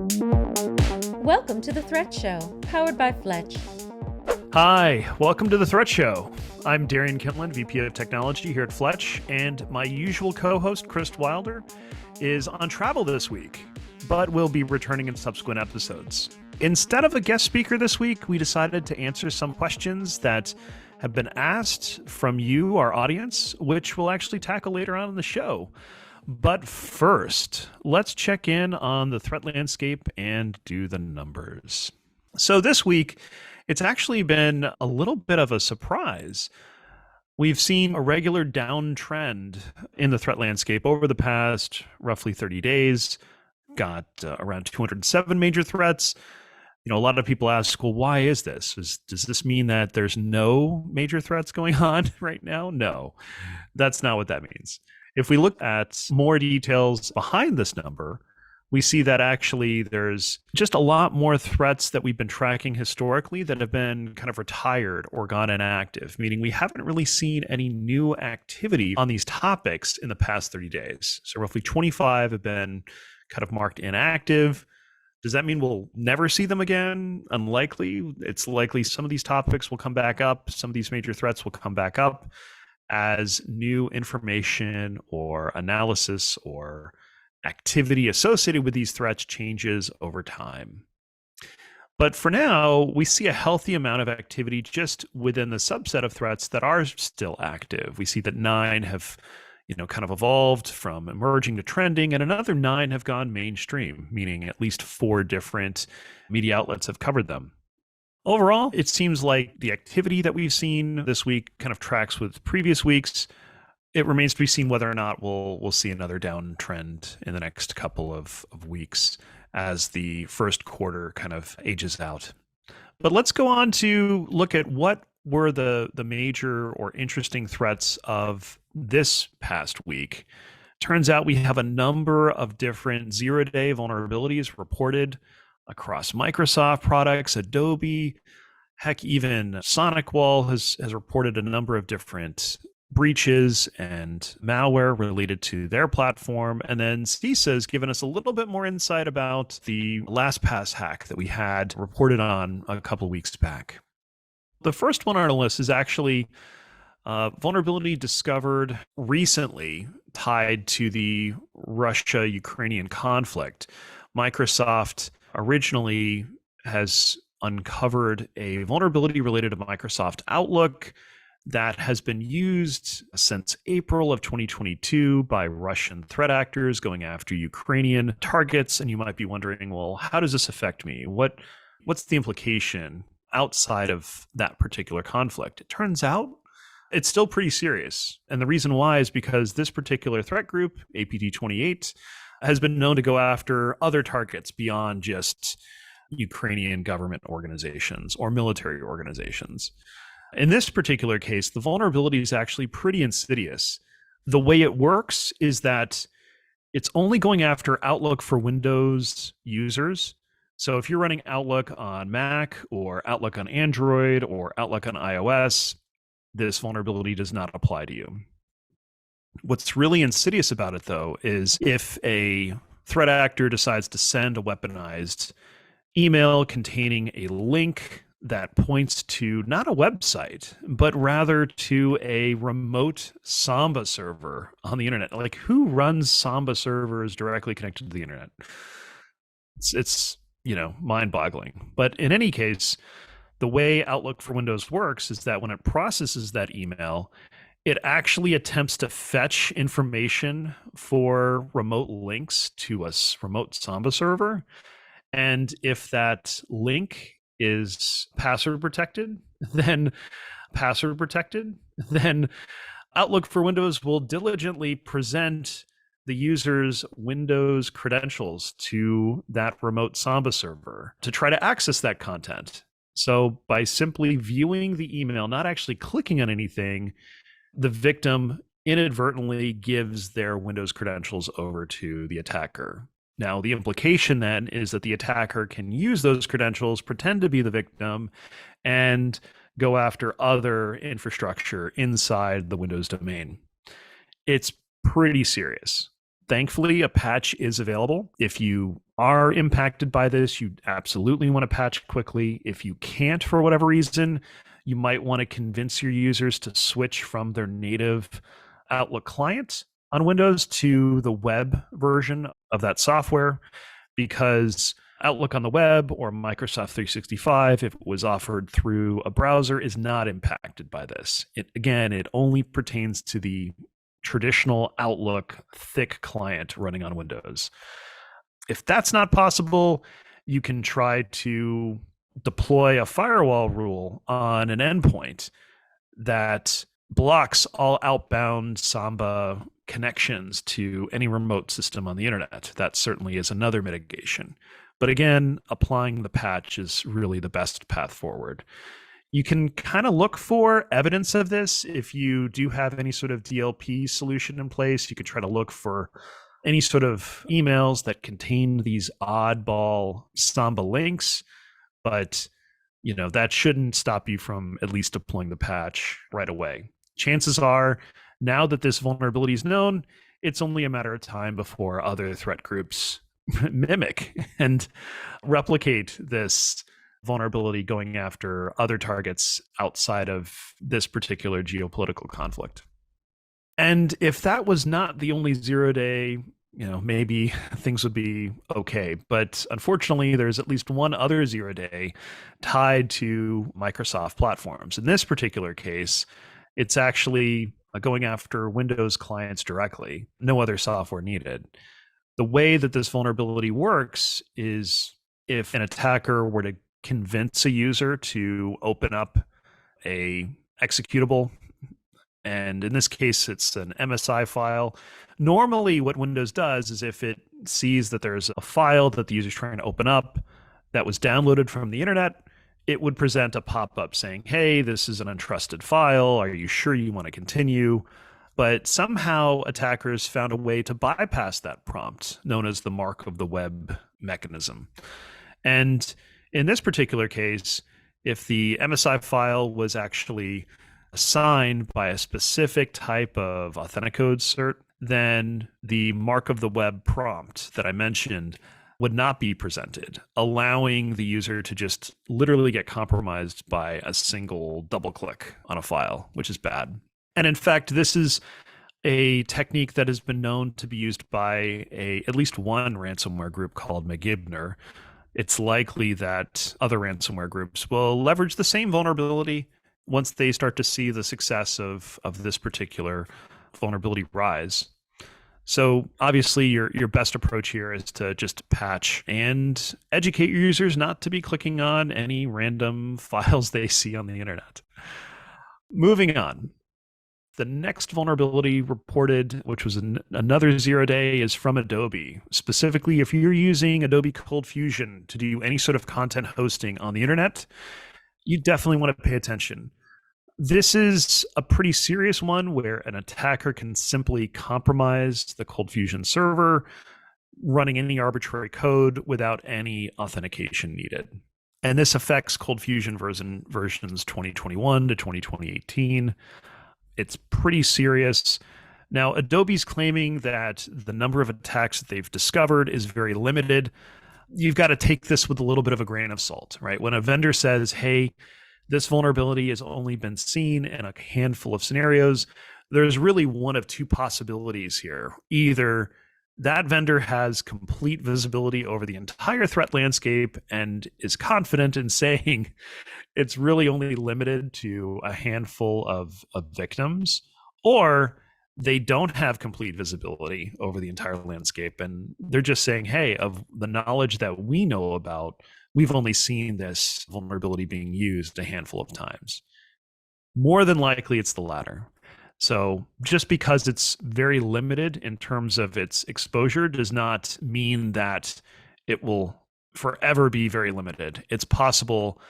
Welcome to the Threat Show, powered by Fletch. Hi, welcome to the Threat Show. I'm Darien Kindlund, VP of Technology here at Fletch, and my usual co-host, Chris Wilder, is on travel this week, but will be returning in subsequent episodes. Instead of a guest speaker this week, we decided to answer some questions that have been asked from you, our audience, which we'll actually tackle later on in the show. But first, let's check in on the threat landscape and do the numbers. So this week, it's actually been a little bit of a surprise. We've seen a regular downtrend in the threat landscape over the past roughly 30 days. Got around 207 major threats. A lot of people ask, well, why is this? Does this mean that there's no major threats going on right now? No, that's not what that means. If we look at more details behind this number, we see that actually there's just a lot more threats that we've been tracking historically that have been kind of retired or gone inactive, meaning we haven't really seen any new activity on these topics in the past 30 days. So roughly 25 have been kind of marked inactive. Does that mean we'll never see them again? Unlikely. It's likely some of these topics will come back up. Some of these major threats will come back up as new information or analysis or activity associated with these threats changes over time. But for now, we see a healthy amount of activity just within the subset of threats that are still active. We see that 9 have kind of evolved from emerging to trending, and another 9 have gone mainstream, meaning at least 4 different media outlets have covered them. Overall, it seems like the activity that we've seen this week kind of tracks with previous weeks. It remains to be seen whether or not we'll see another downtrend in the next couple of weeks as the first quarter kind of ages out. But let's go on to look at what were the major or interesting threats of this past week. Turns out we have a number of different zero-day vulnerabilities reported across Microsoft products, Adobe, heck, even SonicWall has reported a number of different breaches and malware related to their platform. And then CISA has given us a little bit more insight about the LastPass hack that we had reported on a couple of weeks back. The first one on our list is actually vulnerability discovered recently tied to the Russia-Ukrainian conflict. Microsoft originally has uncovered a vulnerability related to Microsoft Outlook that has been used since April of 2022 by Russian threat actors going after Ukrainian targets. And you might be wondering, well, how does this affect me? What's the implication outside of that particular conflict? It turns out it's still pretty serious. And the reason why is because this particular threat group, APT28, has been known to go after other targets beyond just Ukrainian government organizations or military organizations. In this particular case, the vulnerability is actually pretty insidious. The way it works is that it's only going after Outlook for Windows users. So if you're running Outlook on Mac or Outlook on Android or Outlook on iOS, this vulnerability does not apply to you. What's really insidious about it, though, is if a threat actor decides to send a weaponized email containing a link that points to not a website, but rather to a remote Samba server on the internet. Like, who runs Samba servers directly connected to the internet? It's mind-boggling. But in any case, the way Outlook for Windows works is that when it processes that email, it actually attempts to fetch information for remote links to a remote Samba server. And if that link is password protected, then Outlook for Windows will diligently present the user's Windows credentials to that remote Samba server to try to access that content. So by simply viewing the email, not actually clicking on anything, the victim inadvertently gives their Windows credentials over to the attacker. Now, the implication then is that the attacker can use those credentials, pretend to be the victim, and go after other infrastructure inside the Windows domain. It's pretty serious. Thankfully, a patch is available if you are impacted by this, you absolutely want to patch quickly. If you can't for whatever reason, you might want to convince your users to switch from their native Outlook client on Windows to the web version of that software, because Outlook on the web or Microsoft 365, if it was offered through a browser, is not impacted by this. It only pertains to the traditional Outlook thick client running on Windows. If that's not possible, you can try to deploy a firewall rule on an endpoint that blocks all outbound Samba connections to any remote system on the internet. That certainly is another mitigation. But again, applying the patch is really the best path forward. You can kind of look for evidence of this. If you do have any sort of DLP solution in place, you could try to look for any sort of emails that contain these oddball Samba links, but that shouldn't stop you from at least deploying the patch right away. Chances are, now that this vulnerability is known, it's only a matter of time before other threat groups mimic and replicate this vulnerability, going after other targets outside of this particular geopolitical conflict. And if that was not the only 0-day, maybe things would be okay. But unfortunately, there's at least one other 0-day tied to Microsoft platforms. In this particular case, it's actually going after Windows clients directly, no other software needed. The way that this vulnerability works is if an attacker were to convince a user to open up a executable, and in this case, it's an MSI file. Normally, what Windows does is if it sees that there's a file that the user's trying to open up that was downloaded from the internet, it would present a pop-up saying, hey, this is an untrusted file. Are you sure you want to continue? But somehow attackers found a way to bypass that prompt, known as the mark of the web mechanism. And in this particular case, if the MSI file was actually assigned by a specific type of authenticode cert, then the mark of the web prompt that I mentioned would not be presented, allowing the user to just literally get compromised by a single double click on a file, which is bad. And in fact, this is a technique that has been known to be used by at least one ransomware group called McGibner. It's likely that other ransomware groups will leverage the same vulnerability once they start to see the success of this particular vulnerability rise. So obviously your best approach here is to just patch and educate your users not to be clicking on any random files they see on the internet. Moving on. The next vulnerability reported, which was another 0-day, is from Adobe. Specifically, if you're using Adobe ColdFusion to do any sort of content hosting on the internet, you definitely want to pay attention. This is a pretty serious one where an attacker can simply compromise the ColdFusion server, running any arbitrary code without any authentication needed. And this affects ColdFusion versions 2021 to 2018. It's pretty serious. Now, Adobe's claiming that the number of attacks that they've discovered is very limited. You've got to take this with a little bit of a grain of salt, right? When a vendor says, hey, this vulnerability has only been seen in a handful of scenarios, there's really one of two possibilities here. Either that vendor has complete visibility over the entire threat landscape and is confident in saying it's really only limited to a handful of victims, or they don't have complete visibility over the entire landscape and they're just saying, hey, of the knowledge that we know about, we've only seen this vulnerability being used a handful of times. More than likely, it's the latter. So just because it's very limited in terms of its exposure does not mean that it will forever be very limited. It's possible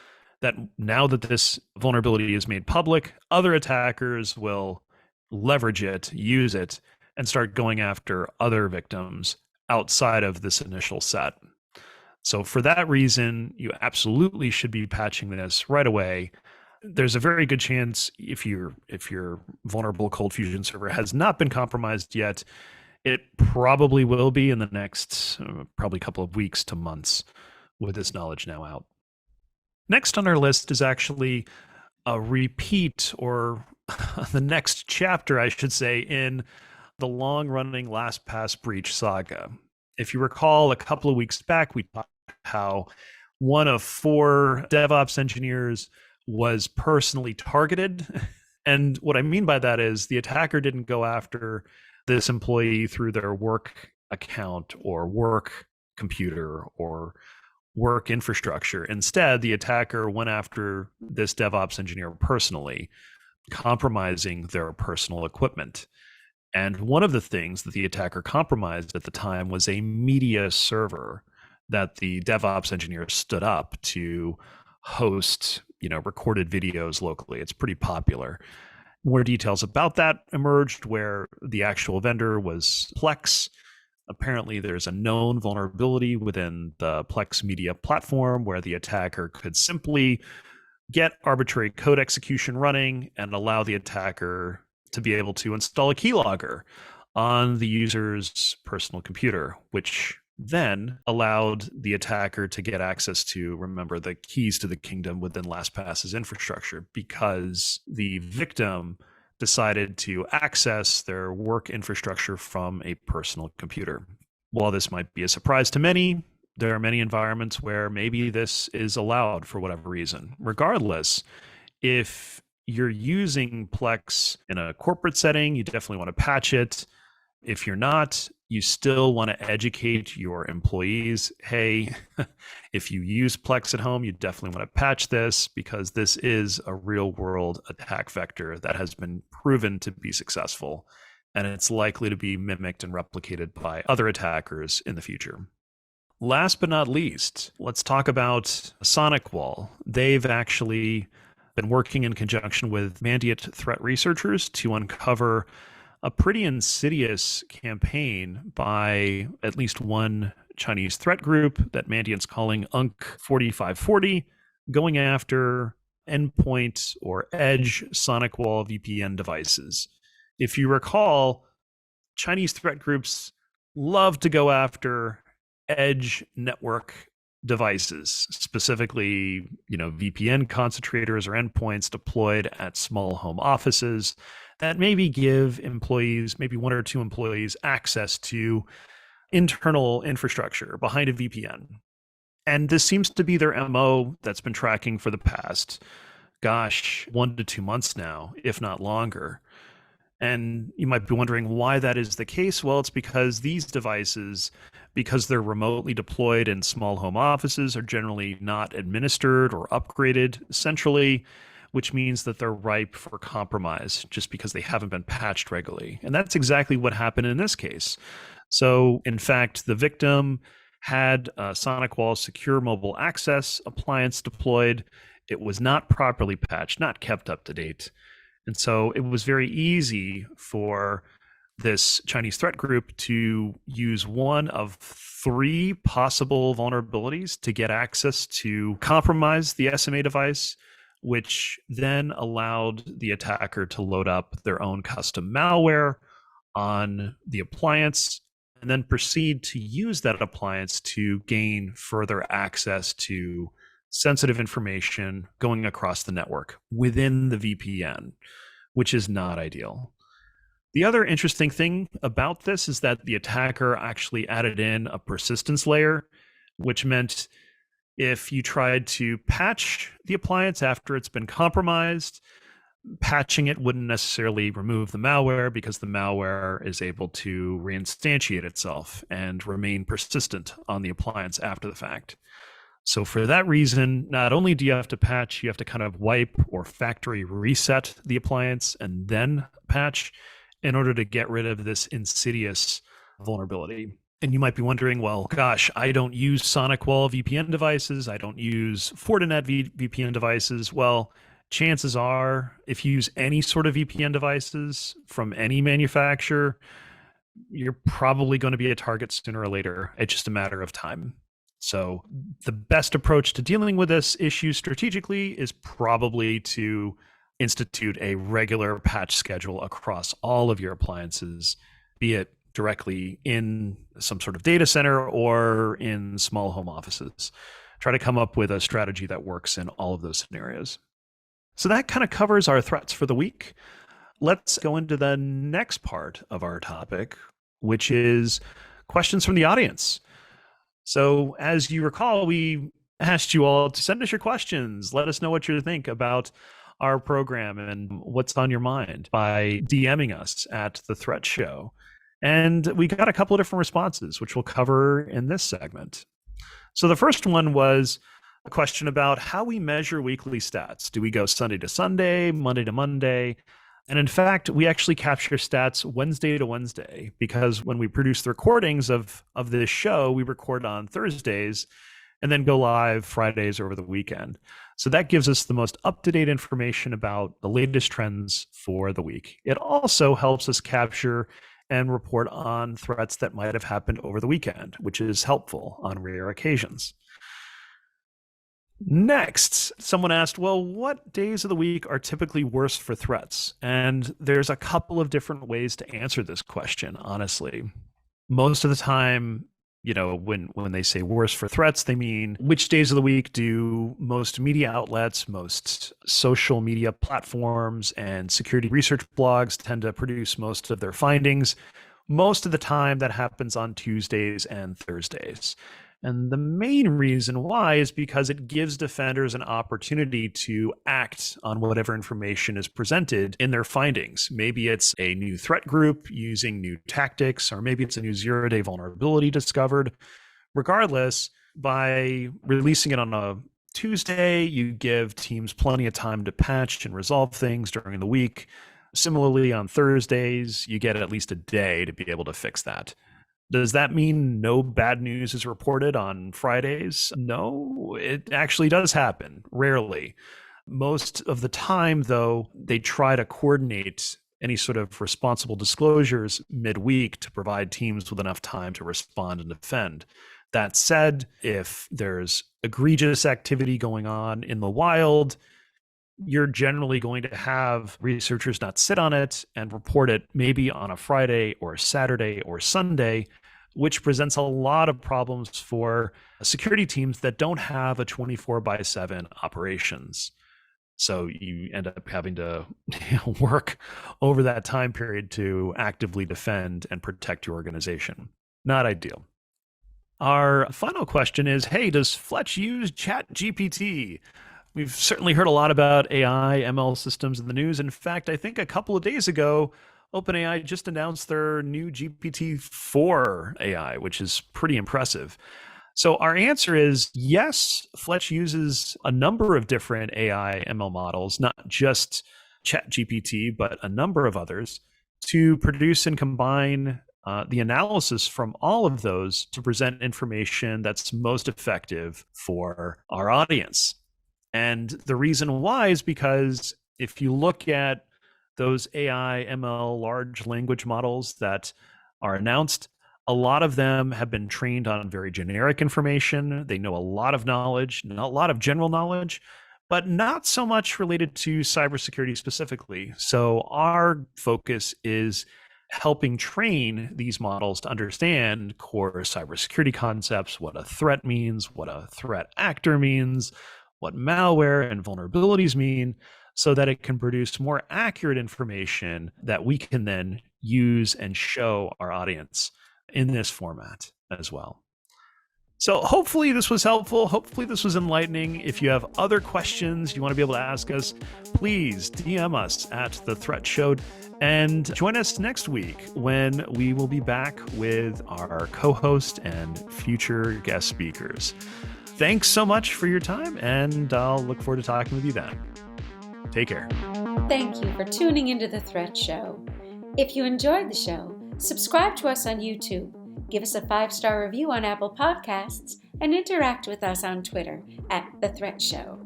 that now that this vulnerability is made public, other attackers will leverage it, use it, and start going after other victims outside of this initial set. So for that reason, you absolutely should be patching this right away. There's a very good chance if your vulnerable ColdFusion server has not been compromised yet, It probably will be in the next probably couple of weeks to months with this knowledge now out. Next on our list is actually a repeat, or the next chapter, I should say, in the long-running LastPass breach saga. If you recall, a couple of weeks back, we talked about how one of 4 DevOps engineers was personally targeted. And what I mean by that is the attacker didn't go after this employee through their work account or work computer or work infrastructure. Instead, the attacker went after this DevOps engineer personally, compromising their personal equipment. And one of the things that the attacker compromised at the time was a media server that the DevOps engineer stood up to host, recorded videos locally. It's pretty popular. More details about that emerged, where the actual vendor was Plex. Apparently, there's a known vulnerability within the Plex media platform where the attacker could simply get arbitrary code execution running and allow the attacker to be able to install a keylogger on the user's personal computer, which then allowed the attacker to get access to, remember, the keys to the kingdom within LastPass's infrastructure, because the victim decided to access their work infrastructure from a personal computer. While this might be a surprise to many, there are many environments where maybe this is allowed for whatever reason. Regardless, if you're using Plex in a corporate setting, you definitely want to patch it. If you're not, you still want to educate your employees. Hey, if you use Plex at home, you definitely want to patch this, because this is a real world attack vector that has been proven to be successful, and it's likely to be mimicked and replicated by other attackers in the future. Last but not least, let's talk about SonicWall. They've actually been working in conjunction with Mandiant threat researchers to uncover a pretty insidious campaign by at least one Chinese threat group that Mandiant's calling UNC 4540, going after endpoint or edge SonicWall VPN devices. If you recall, Chinese threat groups love to go after edge network devices, specifically, VPN concentrators or endpoints deployed at small home offices that maybe give employees, maybe 1 or 2 employees, access to internal infrastructure behind a VPN. And this seems to be their MO that's been tracking for the past, 1 to 2 months now, if not longer. And you might be wondering why that is the case. Well, it's because these devices, because they're remotely deployed in small home offices, are generally not administered or upgraded centrally, which means that they're ripe for compromise just because they haven't been patched regularly. And that's exactly what happened in this case. So, in fact, the victim had a SonicWall secure mobile access appliance deployed. It was not properly patched, not kept up to date. And so it was very easy for this Chinese threat group to use one of 3 possible vulnerabilities to get access to compromise the SMA device, which then allowed the attacker to load up their own custom malware on the appliance and then proceed to use that appliance to gain further access to sensitive information going across the network within the VPN, which is not ideal. The other interesting thing about this is that the attacker actually added in a persistence layer, which meant if you tried to patch the appliance after it's been compromised, patching it wouldn't necessarily remove the malware, because the malware is able to reinstantiate itself and remain persistent on the appliance after the fact. So for that reason, not only do you have to patch, you have to kind of wipe or factory reset the appliance and then patch in order to get rid of this insidious vulnerability. And you might be wondering, well, gosh, I don't use SonicWall VPN devices. I don't use Fortinet VPN devices. Well, chances are, if you use any sort of VPN devices from any manufacturer, you're probably going to be a target sooner or later. It's just a matter of time. So the best approach to dealing with this issue strategically is probably to institute a regular patch schedule across all of your appliances, be it directly in some sort of data center or in small home offices. Try to come up with a strategy that works in all of those scenarios. So that kind of covers our threats for the week. Let's go into the next part of our topic, which is questions from the audience. So as you recall, we asked you all to send us your questions. Let us know what you think about our program and what's on your mind by DMing us at The Threat Show. And we got a couple of different responses, which we'll cover in this segment. So the first one was a question about how we measure weekly stats. Do we go Sunday to Sunday, Monday to Monday? And in fact, we actually capture stats Wednesday to Wednesday, because when we produce the recordings of this show, we record on Thursdays and then go live Fridays over the weekend. So that gives us the most up-to-date information about the latest trends for the week. It also helps us capture and report on threats that might have happened over the weekend, which is helpful on rare occasions. Next, someone asked, well, what days of the week are typically worse for threats? And there's a couple of different ways to answer this question, honestly. Most of the time, when they say worse for threats, they mean which days of the week do most media outlets, most social media platforms, and security research blogs tend to produce most of their findings. Most of the time, that happens on Tuesdays and Thursdays. And the main reason why is because it gives defenders an opportunity to act on whatever information is presented in their findings. Maybe it's a new threat group using new tactics, or maybe it's a new zero-day vulnerability discovered. Regardless, by releasing it on a Tuesday, you give teams plenty of time to patch and resolve things during the week. Similarly, on Thursdays, you get at least a day to be able to fix that. Does that mean no bad news is reported on Fridays? No, it actually does happen, rarely. Most of the time, though, they try to coordinate any sort of responsible disclosures midweek to provide teams with enough time to respond and defend. That said, if there's egregious activity going on in the wild, you're generally going to have researchers not sit on it and report it maybe on a Friday or a Saturday or Sunday, which presents a lot of problems for security teams that don't have a 24/7 operations. So you end up having to work over that time period to actively defend and protect your organization. Not ideal. Our final question is, hey, does Fletch use ChatGPT? We've certainly heard a lot about AI, ML systems in the news. In fact, I think a couple of days ago, OpenAI just announced their new GPT-4 AI, which is pretty impressive. So our answer is yes, Fletch uses a number of different AI, ML models, not just ChatGPT, but a number of others, to produce and combine the analysis from all of those to present information that's most effective for our audience. And the reason why is because if you look at those AI, ML, large language models that are announced, a lot of them have been trained on very generic information. They know a lot of knowledge, not a lot of general knowledge, but not so much related to cybersecurity specifically. So our focus is helping train these models to understand core cybersecurity concepts, what a threat means, what a threat actor means, what malware and vulnerabilities mean, so that it can produce more accurate information that we can then use and show our audience in this format as well. So hopefully this was helpful. Hopefully this was enlightening. If you have other questions you want to be able to ask us, please DM us at The Threat Show and join us next week when we will be back with our co-host and future guest speakers. Thanks so much for your time, and I'll look forward to talking with you then. Take care. Thank you for tuning into The Threat Show. If you enjoyed the show, subscribe to us on YouTube, give us a 5-star review on Apple Podcasts, and interact with us on Twitter at The Threat Show.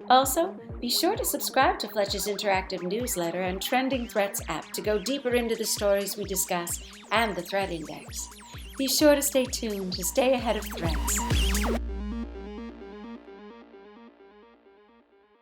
Also, be sure to subscribe to Fletch's interactive newsletter and Trending Threats app to go deeper into the stories we discuss and the threat index. Be sure to stay tuned to stay ahead of threats.